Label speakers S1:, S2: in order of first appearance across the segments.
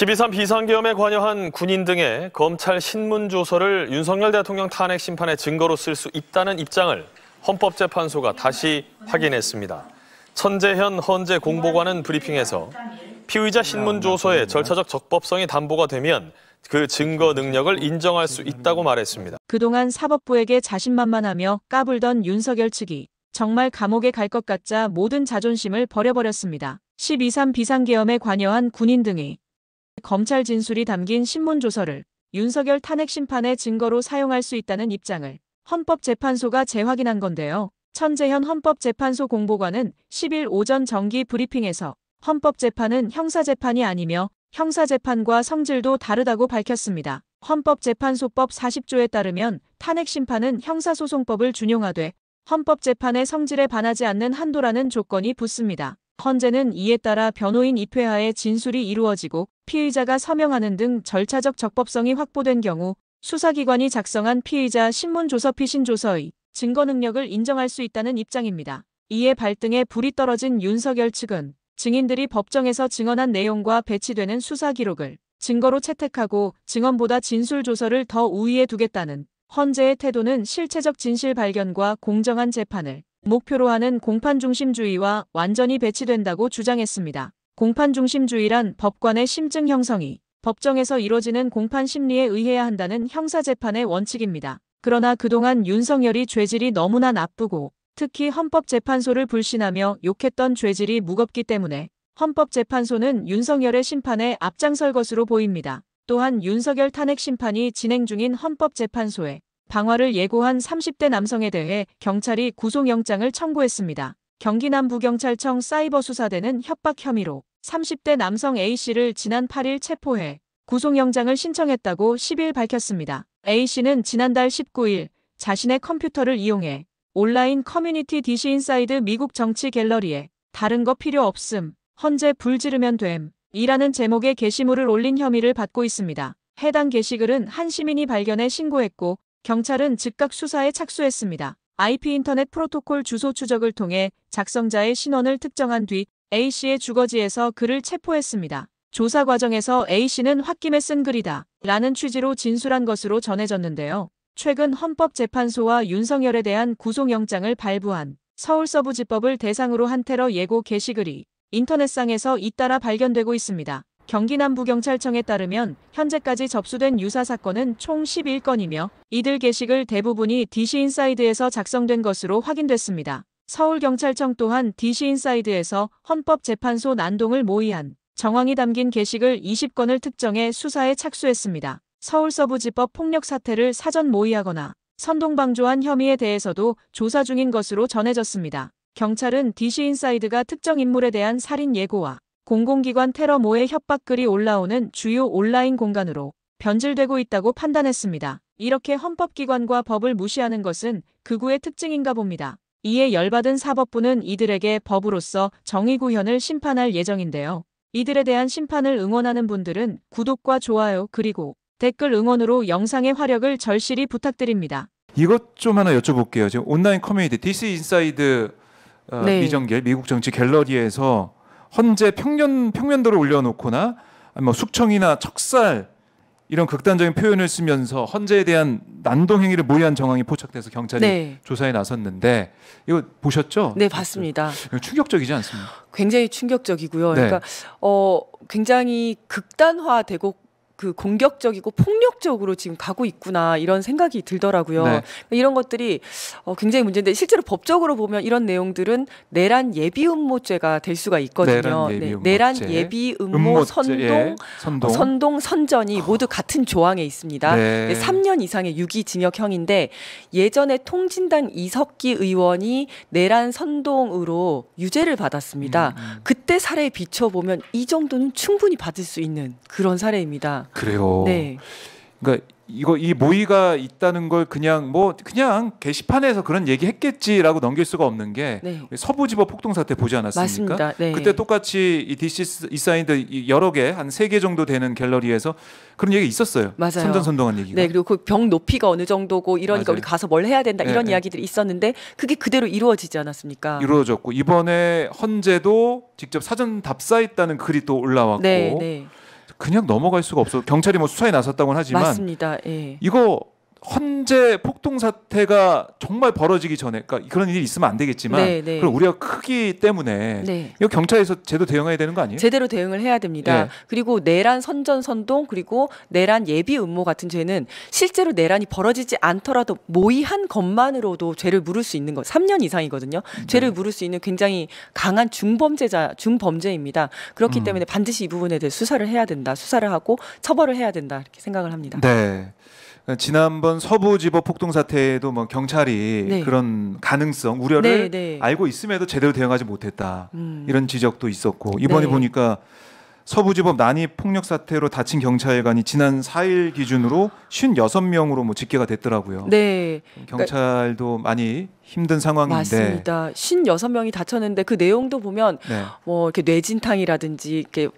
S1: 12.3 비상계엄에 관여한 군인 등의 검찰 신문조서를 윤석열 대통령 탄핵 심판의 증거로 쓸 수 있다는 입장을 헌법재판소가 다시 확인했습니다. 천재현 헌재 공보관은 브리핑에서 피의자 신문조서의 절차적 적법성이 담보가 되면 그 증거 능력을 인정할 수 있다고 말했습니다.
S2: 그동안 사법부에게 자신만만하며 까불던 윤석열 측이 정말 감옥에 갈 것 같자 모든 자존심을 버려버렸습니다. 12.3 비상계엄에 관여한 군인 등이 검찰 진술이 담긴 신문조서를 윤석열 탄핵 심판의 증거로 사용할 수 있다는 입장을 헌법재판소가 재확인한 건데요. 천재현 헌법재판소 공보관은 10일 오전 정기 브리핑에서 헌법재판은 형사재판이 아니며 형사재판과 성질도 다르다고 밝혔습니다. 헌법재판소법 40조에 따르면 탄핵 심판은 형사소송법을 준용하되 헌법재판의 성질에 반하지 않는 한도라는 조건이 붙습니다. 헌재는 이에 따라 변호인 입회하에 진술이 이루어지고 피의자가 서명하는 등 절차적 적법성이 확보된 경우 수사기관이 작성한 피의자 신문조서 피신조서의 증거 능력을 인정할 수 있다는 입장입니다. 이에 발등에 불이 떨어진 윤석열 측은 증인들이 법정에서 증언한 내용과 배치되는 수사 기록을 증거로 채택하고 증언보다 진술조서를 더 우위에 두겠다는 헌재의 태도는 실체적 진실 발견과 공정한 재판을 목표로 하는 공판중심주의와 완전히 배치된다고 주장했습니다. 공판중심주의란 법관의 심증 형성이 법정에서 이뤄지는 공판 심리에 의해야 한다는 형사재판의 원칙입니다. 그러나 그동안 윤석열이 죄질이 너무나 나쁘고 특히 헌법재판소를 불신하며 욕했던 죄질이 무겁기 때문에 헌법재판소는 윤석열의 심판에 앞장설 것으로 보입니다. 또한 윤석열 탄핵 심판이 진행 중인 헌법재판소에 방화를 예고한 30대 남성에 대해 경찰이 구속영장을 청구했습니다. 경기 남부경찰청 사이버수사대는 협박 혐의로 30대 남성 A씨를 지난 8일 체포해 구속영장을 신청했다고 10일 밝혔습니다. A씨는 지난달 19일 자신의 컴퓨터를 이용해 온라인 커뮤니티 DC인사이드 미국 정치 갤러리에 다른 거 필요 없음, 헌재 불 지르면 됨 이라는 제목의 게시물을 올린 혐의를 받고 있습니다. 해당 게시글은 한 시민이 발견해 신고했고 경찰은 즉각 수사에 착수했습니다. IP 인터넷 프로토콜 주소 추적을 통해 작성자의 신원을 특정한 뒤 A씨의 주거지에서 그를 체포했습니다. 조사 과정에서 A씨는 홧김에 쓴 글이다 라는 취지로 진술한 것으로 전해졌는데요. 최근 헌법재판소와 윤석열에 대한 구속영장을 발부한 서울서부지법을 대상으로 한 테러 예고 게시글이 인터넷상에서 잇따라 발견되고 있습니다. 경기 남부경찰청에 따르면 현재까지 접수된 유사 사건은 총 11건이며 이들 게시글 대부분이 DC인사이드에서 작성된 것으로 확인됐습니다. 서울경찰청 또한 DC인사이드에서 헌법재판소 난동을 모의한 정황이 담긴 게시글 20건을 특정해 수사에 착수했습니다. 서울서부지법 폭력 사태를 사전 모의하거나 선동방조한 혐의에 대해서도 조사 중인 것으로 전해졌습니다. 경찰은 DC인사이드가 특정 인물에 대한 살인 예고와 공공기관 테러 모해 협박글이 올라오는 주요 온라인 공간으로 변질되고 있다고 판단했습니다. 이렇게 헌법기관과 법을 무시하는 것은 극우의 특징인가 봅니다. 이에 열받은 사법부는 이들에게 법으로서 정의구현을 심판할 예정인데요. 이들에 대한 심판을 응원하는 분들은 구독과 좋아요 그리고 댓글 응원으로 영상의 화력을 절실히 부탁드립니다.
S3: 이것 좀 하나 여쭤볼게요. 지금 온라인 커뮤니티 DC인사이드 미정갤 미국 정치 갤러리에서 헌재 평면도를 올려놓거나 뭐 숙청이나 척살 이런 극단적인 표현을 쓰면서 헌재에 대한 난동 행위를 모의한 정황이 포착돼서 경찰이 조사에 나섰는데 이거 보셨죠?
S4: 네, 봤습니다.
S3: 충격적이지 않습니까?
S4: 굉장히 충격적이고요. 그러니까 굉장히 극단화되고 그 공격적이고 폭력적으로 지금 가고 있구나 이런 생각이 들더라고요. 이런 것들이 굉장히 문제인데 실제로 법적으로 보면 이런 내용들은 내란 예비 음모죄가 될 수가 있거든요. 내란 예비 음모 선동 선전이 모두 같은 조항에 있습니다. 3년 이상의 유기징역형인데 예전에 통진당 이석기 의원이 내란 선동으로 유죄를 받았습니다. 그때 사례에 비춰보면 이 정도는 충분히 받을 수 있는 그런 사례입니다.
S3: 그래요. 그러니까 이 모의가 있다는 걸 그냥 게시판에서 그런 얘기했겠지라고 넘길 수가 없는 게 서부지법 폭동 사태 보지 않았습니까?
S4: 맞습니다.
S3: 그때 똑같이 이 DC 인사이드 여러 개 한 3개 정도 되는 갤러리에서 그런 얘기 있었어요.
S4: 맞아요.
S3: 선전선동한 얘기가.
S4: 그리고 그 벽 높이가 어느 정도고 이러니까 우리 가서 뭘 해야 된다 이런 이야기들이 있었는데 그게 그대로 이루어지지 않았습니까?
S3: 이루어졌고 이번에 헌재도 직접 사전 답사했다는 글이 또 올라왔고 그냥 넘어갈 수가 없어. 경찰이 뭐 수사에 나섰다고는 하지만
S4: 맞습니다. 예.
S3: 이거 헌재 폭동 사태가 정말 벌어지기 전에, 그러니까 그런 일이 있으면 안 되겠지만
S4: 네, 네.
S3: 그런 우려가 크기 때문에
S4: 네.
S3: 이거 경찰에서 제도 대응해야 되는 거 아니에요?
S4: 제대로 대응을 해야 됩니다.
S3: 예.
S4: 그리고 내란 선전선동 그리고 내란 예비 음모 같은 죄는 실제로 내란이 벌어지지 않더라도 모의한 것만으로도 죄를 물을 수 있는 거 3년 이상이거든요. 죄를 물을 수 있는 굉장히 강한 중범죄입니다. 그렇기 때문에 반드시 이 부분에 대해 수사를 해야 된다. 수사를 하고 처벌을 해야 된다. 이렇게 생각을 합니다.
S3: 네. 지난번 서부지법 폭동 사태에도 뭐 경찰이
S4: 네.
S3: 그런 가능성, 우려를
S4: 네, 네.
S3: 알고 있음에도 제대로 대응하지 못했다. 이런 지적도 있었고 이번에
S4: 네.
S3: 보니까 서부지법 난입 폭력 사태로 다친 경찰관이 지난 4일 기준으로 56명으로 뭐 집계가 됐더라고요.
S4: 네.
S3: 경찰도 많이 힘든 상황인데.
S4: 맞습니다. 56명이 다쳤는데 그 내용도 보면
S3: 네.
S4: 뭐 이렇게 뇌진탕이라든지 이렇게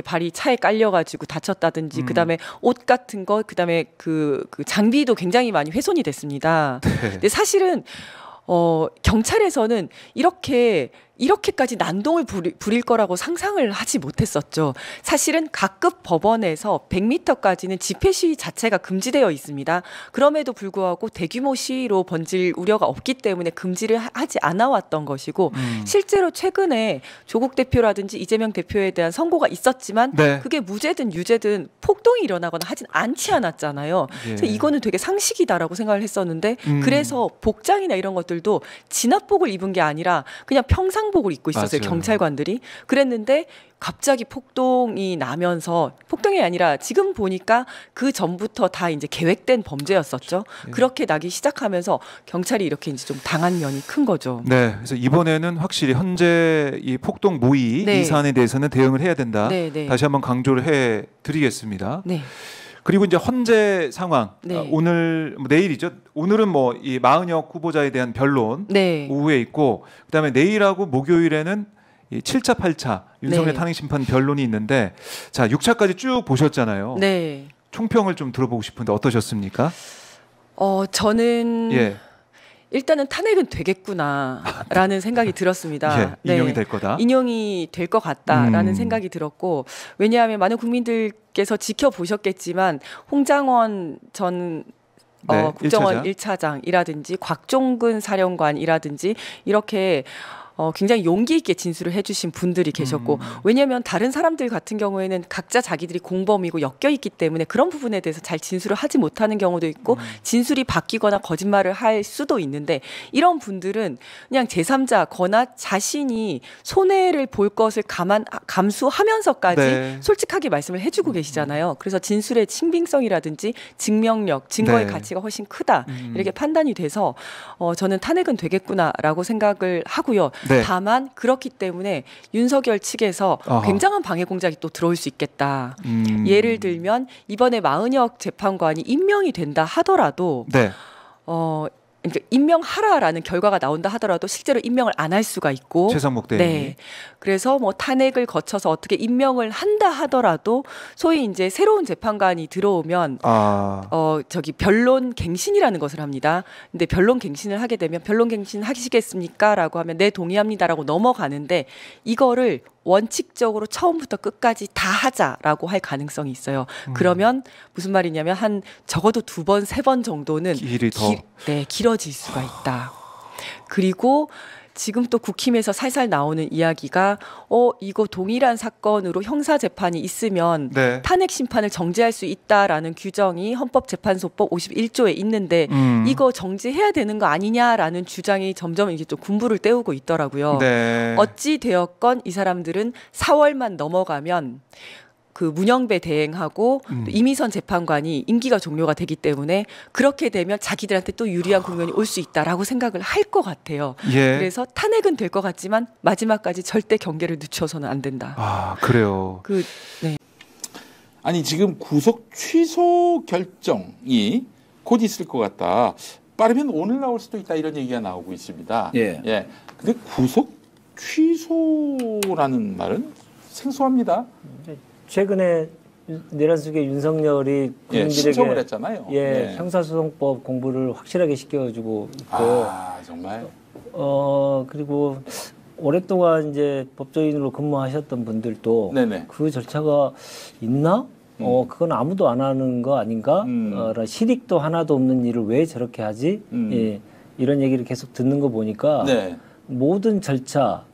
S4: 발이 차에 깔려가지고 다쳤다든지 그다음에 옷 같은 거 그다음에 그 장비도 굉장히 많이 훼손이 됐습니다.
S3: 네.
S4: 근데 사실은 경찰에서는 이렇게까지 난동을 부릴 거라고 상상을 하지 못했었죠. 사실은 각급 법원에서 100m까지는 집회 시위 자체가 금지되어 있습니다. 그럼에도 불구하고 대규모 시위로 번질 우려가 없기 때문에 금지를 하지 않아 왔던 것이고 실제로 최근에 조국 대표라든지 이재명 대표에 대한 선고가 있었지만
S3: 네.
S4: 그게 무죄든 유죄든 폭동이 일어나거나 하진 않지 않았잖아요.
S3: 예.
S4: 그래서 이거는 되게 상식이다라고 생각을 했었는데 그래서 복장이나 이런 것들도 진압복을 입은 게 아니라 그냥 평상복을 입고 있었어요.
S3: 맞아요.
S4: 경찰관들이. 그랬는데 갑자기 폭동이 나면서 폭동이 아니라 지금 보니까 그 전부터 다 이제 계획된 범죄였었죠.
S3: 예.
S4: 그렇게 나기 시작하면서 경찰이 이렇게 이제 좀 당한 면이 큰 거죠.
S3: 네, 그래서 이번에는 확실히 현재 이 폭동 모의
S4: 네.
S3: 이 사안에 대해서는 대응을 해야 된다.
S4: 네, 네.
S3: 다시 한번 강조를 해드리겠습니다.
S4: 네.
S3: 그리고 이제 헌재 상황
S4: 네.
S3: 오늘 내일이죠. 오늘은 뭐 이 마은혁 후보자에 대한 변론
S4: 네.
S3: 오후에 있고 그다음에 내일하고 목요일에는 이 7차, 8차 윤석열
S4: 네.
S3: 탄핵 심판 변론이 있는데 자 6차까지 쭉 보셨잖아요.
S4: 네.
S3: 총평을 좀 들어보고 싶은데 어떠셨습니까?
S4: 저는
S3: 예,
S4: 일단은 탄핵은 되겠구나라는 생각이 들었습니다.
S3: 예, 인용이 될 거다.
S4: 인용이 될 것 같다라는 생각이 들었고 왜냐하면 많은 국민들께서 지켜보셨겠지만 홍장원 전
S3: 네,
S4: 국정원
S3: 1차장.
S4: 1차장이라든지 곽종근 사령관이라든지 이렇게 굉장히 용기 있게 진술을 해주신 분들이 계셨고 왜냐하면 다른 사람들 같은 경우에는 각자 자기들이 공범이고 엮여 있기 때문에 그런 부분에 대해서 잘 진술을 하지 못하는 경우도 있고 진술이 바뀌거나 거짓말을 할 수도 있는데 이런 분들은 그냥 제3자거나 자신이 손해를 볼 것을 감수하면서까지
S3: 네.
S4: 솔직하게 말씀을 해주고 계시잖아요. 그래서 진술의 신빙성이라든지 증명력, 증거의
S3: 네.
S4: 가치가 훨씬 크다 이렇게 판단이 돼서 저는 탄핵은 되겠구나라고 생각을 하고요.
S3: 네.
S4: 다만 그렇기 때문에 윤석열 측에서
S3: 어허.
S4: 굉장한 방해 공작이 또 들어올 수 있겠다. 예를 들면 이번에 마은혁 재판관이 임명이 된다 하더라도
S3: 네.
S4: 그러니까 임명하라라는 결과가 나온다 하더라도 실제로 임명을 안 할 수가 있고
S3: 최상목 대행이.
S4: 네. 그래서 뭐 탄핵을 거쳐서 어떻게 임명을 한다 하더라도 소위 이제 새로운 재판관이 들어오면 변론 갱신이라는 것을 합니다. 근데 변론 갱신을 하게 되면 변론 갱신 하시겠습니까라고 하면 네 동의합니다라고 넘어가는데 이거를 원칙적으로 처음부터 끝까지 다 하자라고 할 가능성이 있어요. 그러면 무슨 말이냐면 한 적어도 2번, 3번 정도는
S3: 길이 더.
S4: 길어질 수가 있다. 그리고 지금 또 국힘에서 살살 나오는 이야기가 이거 동일한 사건으로 형사 재판이 있으면
S3: 네.
S4: 탄핵 심판을 정지할 수 있다라는 규정이 헌법재판소법 51조에 있는데 이거 정지해야 되는 거 아니냐라는 주장이 점점 이게 좀 군부를 떼우고 있더라고요.
S3: 네.
S4: 어찌 되었건 이 사람들은 4월만 넘어가면 그 문영배 대행하고 또 이미선 재판관이 임기가 종료가 되기 때문에 그렇게 되면 자기들한테 또 유리한 국면이 올 수 있다라고 생각을 할 것 같아요.
S3: 예.
S4: 그래서 탄핵은 될 것 같지만 마지막까지 절대 경계를 늦춰서는 안 된다.
S3: 아 그래요.
S4: 네.
S5: 아니 지금 구속 취소 결정이 곧 있을 것 같다. 빠르면 오늘 나올 수도 있다 이런 얘기가 나오고 있습니다.
S6: 예.
S5: 예. 근데 구속 취소라는 말은 생소합니다.
S6: 최근에 내란 속에 윤석열이
S5: 예,
S6: 국민들에게
S5: 신청을 했잖아요.
S6: 예, 형사소송법 공부를 확실하게 시켜주고 있고
S5: 아 정말.
S6: 그리고 오랫동안 이제 법조인으로 근무하셨던 분들도
S5: 네네.
S6: 그 절차가 있나? 그건 아무도 안 하는 거 아닌가? 실익도 하나도 없는 일을 왜 저렇게 하지? 예, 이런 얘기를 계속 듣는 거 보니까
S5: 네.
S6: 모든 절차,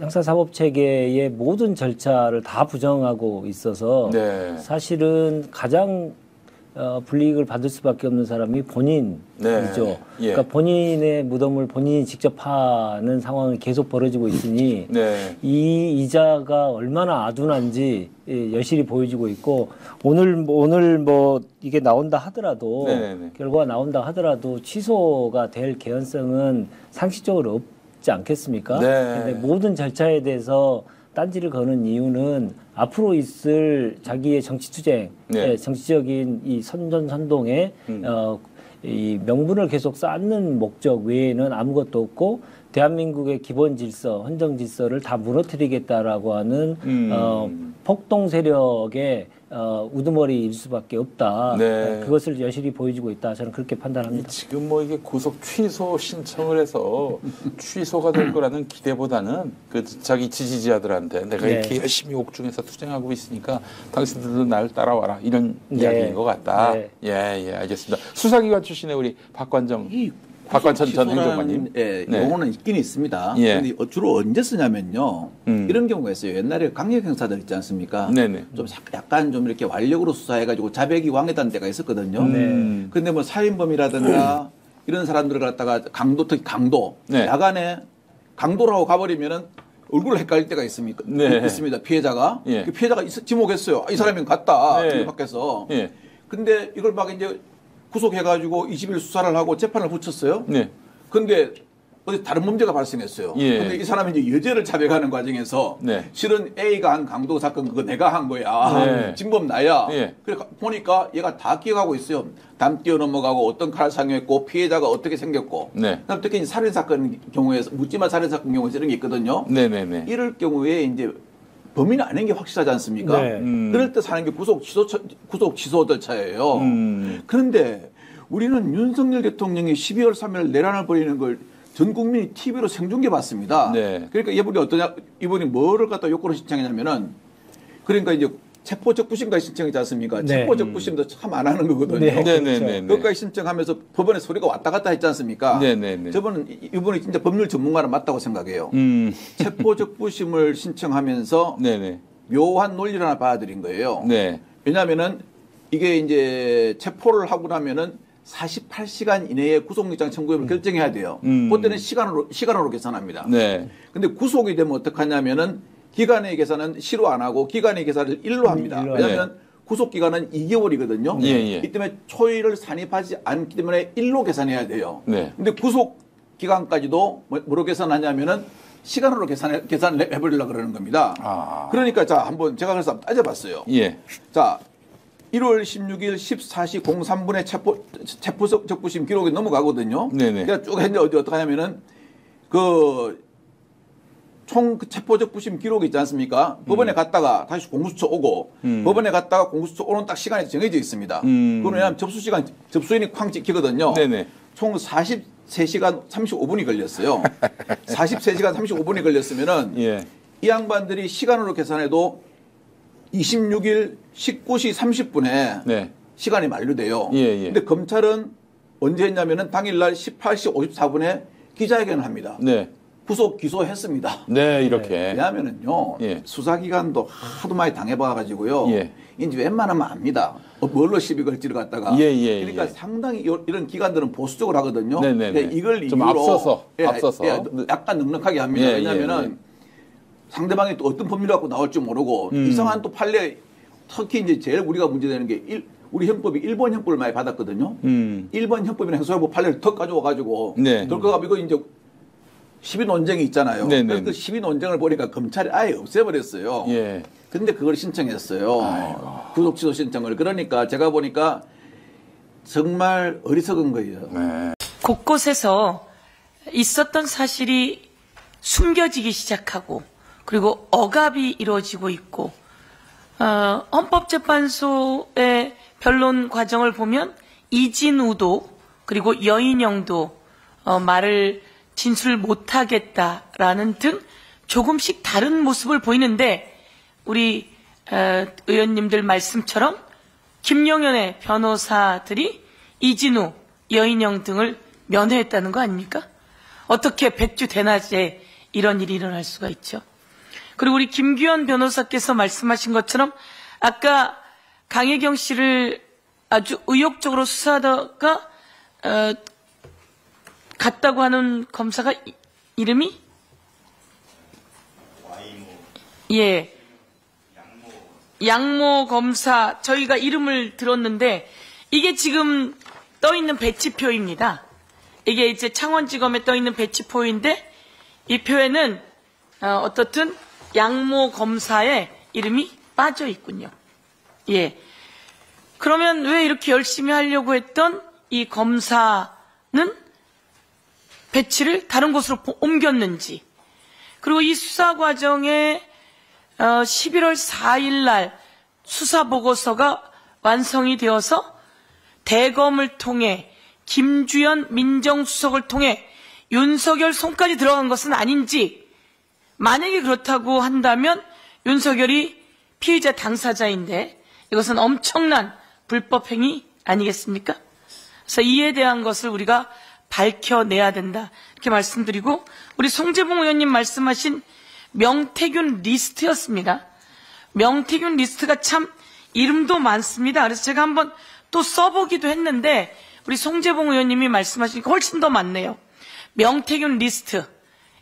S6: 형사사법체계의 모든 절차를 다 부정하고 있어서
S5: 네.
S6: 사실은 가장 불이익을 받을 수밖에 없는 사람이 본인이죠.
S5: 네. 예.
S6: 그러니까 본인의 무덤을 본인이 직접 파는 상황이 계속 벌어지고 있으니
S5: 네.
S6: 이 이자가 얼마나 아둔한지 여실히 보여지고 있고 오늘 뭐 이게 나온다 하더라도
S5: 네네네.
S6: 결과가 나온다 하더라도 취소가 될 개연성은 상식적으로 없지 않겠습니까?
S5: 네.
S6: 근데 모든 절차에 대해서 딴지를 거는 이유는 앞으로 있을 자기의 정치투쟁,
S5: 네.
S6: 정치적인 이 선전선동에 이 명분을 계속 쌓는 목적 외에는 아무것도 없고 대한민국의 기본 질서, 헌정 질서를 다 무너뜨리겠다라고 하는 폭동 세력의 우두머리일 수밖에 없다.
S5: 네.
S6: 그것을 여실히 보여주고 있다. 저는 그렇게 판단합니다.
S5: 지금 뭐 이게 구속 취소 신청을 해서 취소가 될 거라는 기대보다는 그 자기 지지자들한테 내가
S6: 네.
S5: 이렇게 열심히 옥중에서 투쟁하고 있으니까 당신들도 날 따라와라 이런
S6: 네.
S5: 이야기인 것 같다.
S6: 네.
S5: 예, 알겠습니다. 수사기관 출신의 우리 박관천 전 행정관님.
S7: 예,
S5: 네.
S7: 용어는 있긴 있습니다.
S5: 예.
S7: 근데 주로 언제 쓰냐면요. 이런 경우가 있어요. 옛날에 강력 형사들 있지 않습니까?
S5: 네네.
S7: 좀 약간 좀 이렇게 완력으로 수사해가지고 자백이 왕했다는 때가 있었거든요.
S6: 네.
S7: 근데 뭐 살인범이라든가 이런 사람들을 갖다가 특히 강도,
S5: 네.
S7: 야간에 강도라고 가버리면은 얼굴을 헷갈릴 때가 있습니다.
S5: 네.
S7: 있습니다. 피해자가.
S5: 예.
S7: 그 피해자가 지목했어요. 이 사람이 갔다.
S5: 네.
S7: 밖에서.
S5: 예.
S7: 근데 이걸 막 이제 구속해가지고 20일 수사를 하고 재판을 붙였어요.
S5: 네.
S7: 근데 어디 다른 문제가 발생했어요.
S5: 예.
S7: 근데 이 사람이 이제 여죄를 자백하는 과정에서
S5: 네.
S7: 실은 A가 한 강도 사건 그거 내가 한 거야.
S5: 네.
S7: 진범 나야.
S5: 예.
S7: 그래 보니까 얘가 다 기억하고 있어요. 담 뛰어넘어가고 어떤 칼 상했고 피해자가 어떻게 생겼고.
S5: 네.
S7: 그다음 특히 살인 사건 경우에서 묻지마 살인 사건 경우에서 이런 게 있거든요.
S5: 네네네.
S7: 이럴 경우에 이제 범인이 아닌 게 확실하지 않습니까?
S6: 네.
S7: 그럴 때 사는 게 구속 취소 절차예요. 그런데 우리는 윤석열 대통령이 12월 3일 내란을 벌이는 걸 전 국민이 TV로 생중계 봤습니다.
S5: 네.
S7: 그러니까 이분이 뭐를 갖다 요구를 신청했냐면은 그러니까 이제 체포적부심까지 신청했지 않습니까?
S6: 네.
S7: 체포적부심도 참 안 하는 거거든요.
S6: 네.
S5: 네네네.
S7: 그것까지 신청하면서 법원에 소리가 왔다 갔다 했지 않습니까?
S5: 네네네.
S7: 이분이 진짜 법률 전문가는 맞다고 생각해요. 체포적부심을 신청하면서
S5: 네네.
S7: 묘한 논리를 하나 받아들인 거예요.
S5: 네.
S7: 왜냐하면은 이게 이제 체포를 하고 나면은 48시간 이내에 구속영장 청구 여부를 결정해야 돼요. 그때는 시간으로 계산합니다.
S5: 네.
S7: 근데 구속이 되면 어떡하냐면은 기간의 계산은 시로 안 하고 기간의 계산을 일로 합니다. 왜냐하면 구속 기간은 2개월이거든요.
S5: 예, 예.
S7: 이 때문에 초일을 산입하지 않기 때문에 일로 계산해야 돼요.
S5: 네.
S7: 근데 구속 기간까지도 뭐로 계산하냐면은 시간으로 계산을 해버리려고 그러는 겁니다.
S5: 아.
S7: 그러니까 자, 한번 제가 그래서 한번 따져봤어요.
S5: 예.
S7: 자, 1월 16일 14시 03분에 체포적부심 기록이 넘어가거든요.
S5: 네네.
S7: 그러니까 쭉 했는데 어떻게 하냐면은 총 체포적부심 기록이 있지 않습니까? 법원에 갔다가 다시 공수처 오고 법원에 갔다가 공수처 오는 딱 시간이 정해져 있습니다. 그건 왜냐하면 접수인이 쾅 찍히거든요.
S5: 네네.
S7: 총 43시간 35분이 걸렸어요. 43시간 35분이 걸렸으면은
S5: 예.
S7: 이 양반들이 시간으로 계산해도 26일 19시 30분에
S5: 네.
S7: 시간이 만료돼요.
S5: 예.
S7: 근데 검찰은 언제 했냐면은 당일날 18시 54분에 기자회견을 합니다.
S5: 네.
S7: 구속 기소했습니다.
S5: 네, 이렇게.
S7: 왜냐하면은요,
S5: 예.
S7: 수사기관도 하도 많이 당해봐가지고요,
S5: 예.
S7: 이제 웬만하면 압니다. 뭘로 시비 걸지를 갖다가.
S5: 예.
S7: 그러니까 상당히 이런 기관들은 보수적으로 하거든요.
S5: 네네네.
S7: 그러니까 이걸
S5: 좀
S7: 이유로
S5: 앞서서.
S7: 약간 넉넉하게 합니다.
S5: 예,
S7: 왜냐하면은 상대방이 또 어떤 법률을 갖고 나올지 모르고 이상한 또 판례, 특히 이제 제일 우리가 문제되는 게 우리 형법이 일본 형법을 많이 받았거든요. 일본 형법이나 행소해보 판례를 더 가져와가지고
S5: 네.
S7: 그러니까 이거 이제 시비 논쟁이 있잖아요.
S5: 네네.
S7: 그래서 그 시비 논쟁을 보니까 검찰이 아예 없애버렸어요.
S5: 예.
S7: 근데 그걸 신청했어요. 구속 취소 신청을. 그러니까 제가 보니까 정말 어리석은 거예요.
S5: 네.
S8: 곳곳에서 있었던 사실이 숨겨지기 시작하고 그리고 억압이 이루어지고 있고 헌법재판소의 변론 과정을 보면 이진우도 그리고 여인영도 말을 진술 못하겠다라는 등 조금씩 다른 모습을 보이는데 우리 의원님들 말씀처럼 김용현의 변호사들이 이진우, 여인영 등을 면회했다는 거 아닙니까? 어떻게 백주 대낮에 이런 일이 일어날 수가 있죠. 그리고 우리 김규현 변호사께서 말씀하신 것처럼 아까 강혜경 씨를 아주 의욕적으로 수사하다가 갔다고 하는 검사가 이름이? 예. 양모 검사, 저희가 이름을 들었는데 이게 지금 떠있는 배치표입니다. 이게 이제 창원지검에 떠있는 배치표인데 이 표에는 어떻든 양모 검사의 이름이 빠져 있군요. 예. 그러면 왜 이렇게 열심히 하려고 했던 이 검사는 배치를 다른 곳으로 옮겼는지, 그리고 이 수사 과정에 11월 4일 날 수사 보고서가 완성이 되어서 대검을 통해 김주현 민정수석을 통해 윤석열 손까지 들어간 것은 아닌지, 만약에 그렇다고 한다면 윤석열이 피의자 당사자인데 이것은 엄청난 불법 행위 아니겠습니까? 그래서 이에 대한 것을 우리가 밝혀내야 된다, 이렇게 말씀드리고, 우리 송재봉 의원님 말씀하신 명태균 리스트였습니다. 명태균 리스트가 참 이름도 많습니다. 그래서 제가 한번 또 써보기도 했는데 우리 송재봉 의원님이 말씀하시니까 훨씬 더 많네요. 명태균 리스트.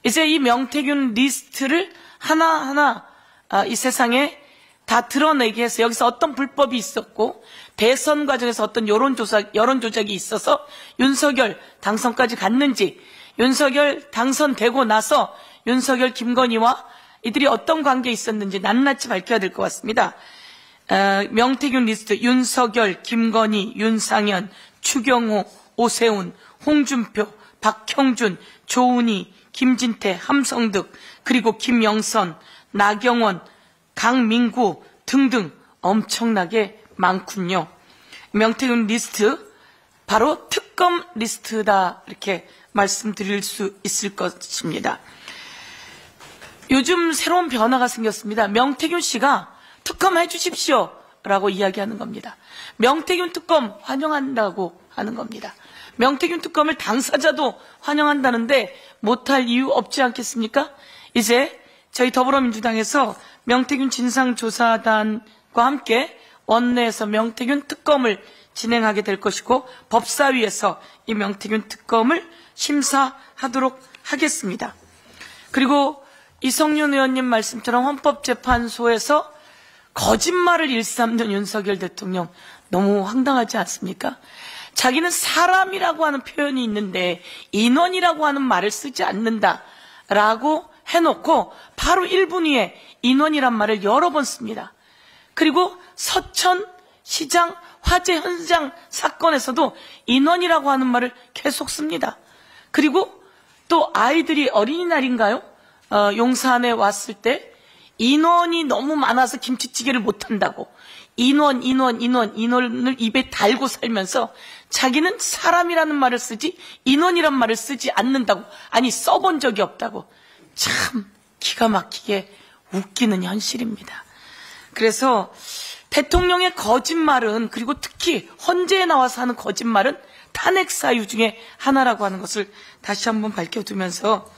S8: 이제 이 명태균 리스트를 하나하나 이 세상에 다 드러내게 해서 여기서 어떤 불법이 있었고 대선 과정에서 어떤 여론 조작이 있어서 윤석열 당선까지 갔는지, 윤석열 당선되고 나서 윤석열, 김건희와 이들이 어떤 관계에 있었는지 낱낱이 밝혀야 될 것 같습니다. 명태균 리스트: 윤석열, 김건희, 윤상현, 추경호, 오세훈, 홍준표, 박형준, 조은희, 김진태, 함성득, 그리고 김영선, 나경원, 강민구 등등 엄청나게 많군요. 명태균 리스트, 바로 특검 리스트다, 이렇게 말씀드릴 수 있을 것입니다. 요즘 새로운 변화가 생겼습니다. 명태균 씨가 특검 해주십시오 라고 이야기하는 겁니다. 명태균 특검 환영한다고 하는 겁니다. 명태균 특검을 당사자도 환영한다는데 못할 이유 없지 않겠습니까? 이제 저희 더불어민주당에서 명태균 진상조사단과 함께 원내에서 명태균 특검을 진행하게 될 것이고, 법사위에서 이 명태균 특검을 심사하도록 하겠습니다. 그리고 이성윤 의원님 말씀처럼 헌법재판소에서 거짓말을 일삼는 윤석열 대통령, 너무 황당하지 않습니까? 자기는 사람이라고 하는 표현이 있는데 인원이라고 하는 말을 쓰지 않는다라고 해놓고 바로 1분 후에 인원이란 말을 여러 번 씁니다. 그리고 서천시장 화재 현장 사건에서도 인원이라고 하는 말을 계속 씁니다. 그리고 또 아이들이 어린이날인가요? 용산에 왔을 때 인원이 너무 많아서 김치찌개를 못한다고 인원을 입에 달고 살면서 자기는 사람이라는 말을 쓰지 인원이란 말을 쓰지 않는다고, 아니 써본 적이 없다고. 참 기가 막히게 웃기는 현실입니다. 그래서 대통령의 거짓말은, 그리고 특히 헌재에 나와서 하는 거짓말은 탄핵 사유 중에 하나라고 하는 것을 다시 한번 밝혀두면서,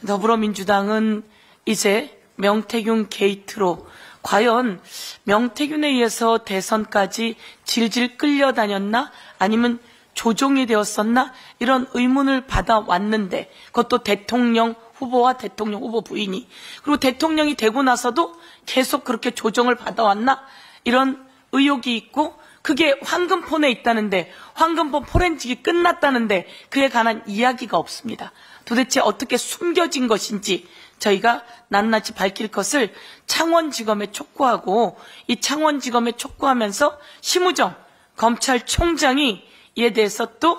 S8: 더불어민주당은 이제 명태균 게이트로 과연 명태균에 의해서 대선까지 질질 끌려다녔나 아니면 조종이 되었었나, 이런 의문을 받아왔는데, 그것도 대통령 후보와 대통령 후보 부인이, 그리고 대통령이 되고 나서도 계속 그렇게 조종을 받아왔나, 이런 의혹이 있고, 그게 황금폰에 있다는데 황금폰 포렌식이 끝났다는데 그에 관한 이야기가 없습니다. 도대체 어떻게 숨겨진 것인지 저희가 낱낱이 밝힐 것을 창원지검에 촉구하고, 이 창원지검에 촉구하면서 심우정 검찰총장이 이에 대해서 또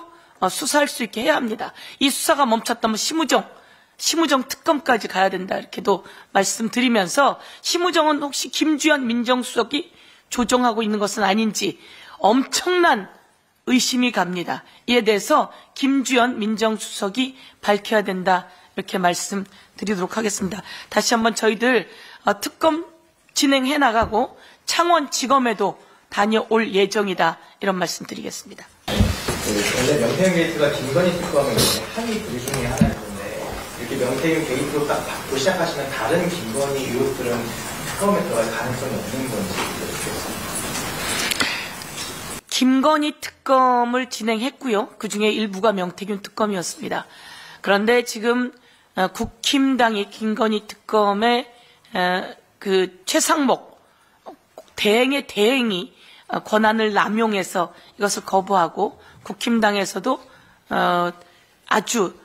S8: 수사할 수 있게 해야 합니다. 이 수사가 멈췄다면 심우정 특검까지 가야 된다, 이렇게도 말씀드리면서, 심우정은 혹시 김주현 민정수석이 조종하고 있는 것은 아닌지 엄청난 의심이 갑니다. 이에 대해서 김주현 민정수석이 밝혀야 된다, 이렇게 말씀드리도록 하겠습니다. 다시 한번 저희들 특검 진행해 나가고 창원지검에도 다녀올 예정이다, 이런 말씀드리겠습니다.
S9: 원래 명태균 게이트가 김건희 특검의 항의 부류 중에 하나일 텐데 이렇게 명태균 게이트로 딱 받고 시작하시면 다른 김건희 의혹들은 특검에 들어갈 가능성이 없는 건지 여쭙겠습니다.
S8: 김건희 특검을 진행했고요. 그중에 일부가 명태균 특검이었습니다. 그런데 지금 국힘당이 김건희 특검의 그 최상목 대행의 대행이 권한을 남용해서 이것을 거부하고 국힘당에서도 아주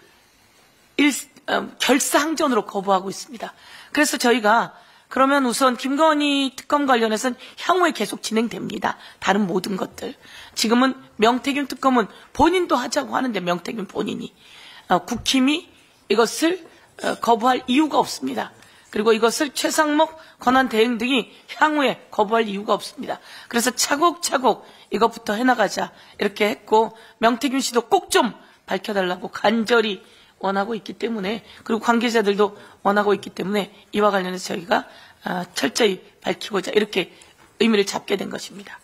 S8: 결사항전으로 거부하고 있습니다. 그래서 저희가 그러면 우선 김건희 특검 관련해서는 향후에 계속 진행됩니다. 다른 모든 것들. 지금은 명태균 특검은 본인도 하자고 하는데 명태균 본인이 국힘이 이것을 거부할 이유가 없습니다. 그리고 이것을 최상목 권한 대행 등이 향후에 거부할 이유가 없습니다. 그래서 차곡차곡 이것부터 해나가자 이렇게 했고, 명태균 씨도 꼭 좀 밝혀달라고 간절히 원하고 있기 때문에, 그리고 관계자들도 원하고 있기 때문에 이와 관련해서 저희가 철저히 밝히고자 이렇게 의미를 잡게 된 것입니다.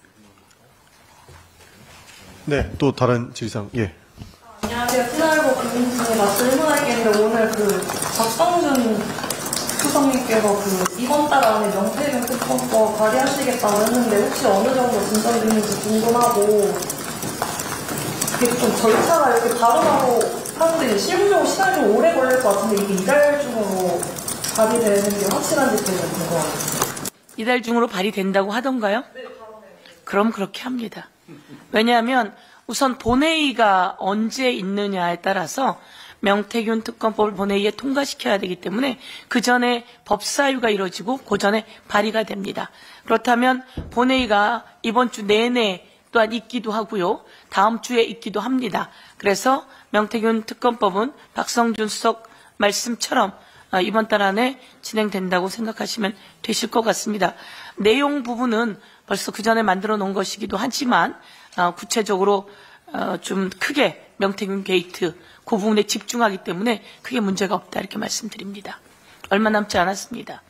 S10: 네, 또 다른 질의사항. 예.
S11: 안녕하세요. 신화일보 김민수입니다. 질문할게는데 오늘 박성준 수석님께서 이번 달 안에 명태균 특검법 발의하시겠다고 했는데 혹시 어느 정도 진전됐는지 궁금하고, 그게 좀 절차가 이렇게 바로바로 하는데 실무적으로 시간이 좀 오래 걸릴 것 같은데 이게 이달 중으로 발의되는 게 확실한지 궁금합니다.
S8: 이달 중으로 발의된다고 하던가요? 네, 그럼 그렇게 합니다. 왜냐하면 우선 본회의가 언제 있느냐에 따라서 명태균 특검법을 본회의에 통과시켜야 되기 때문에 그 전에 법사위가 이루어지고 그 전에 발의가 됩니다. 그렇다면 본회의가 이번 주 내내 또한 있기도 하고요. 다음 주에 있기도 합니다. 그래서 명태균 특검법은 박성준 수석 말씀처럼 이번 달 안에 진행된다고 생각하시면 되실 것 같습니다. 내용 부분은 벌써 그 전에 만들어 놓은 것이기도 하지만 구체적으로 좀 크게 명태균 게이트 그 부분에 집중하기 때문에 크게 문제가 없다, 이렇게 말씀드립니다. 얼마 남지 않았습니다.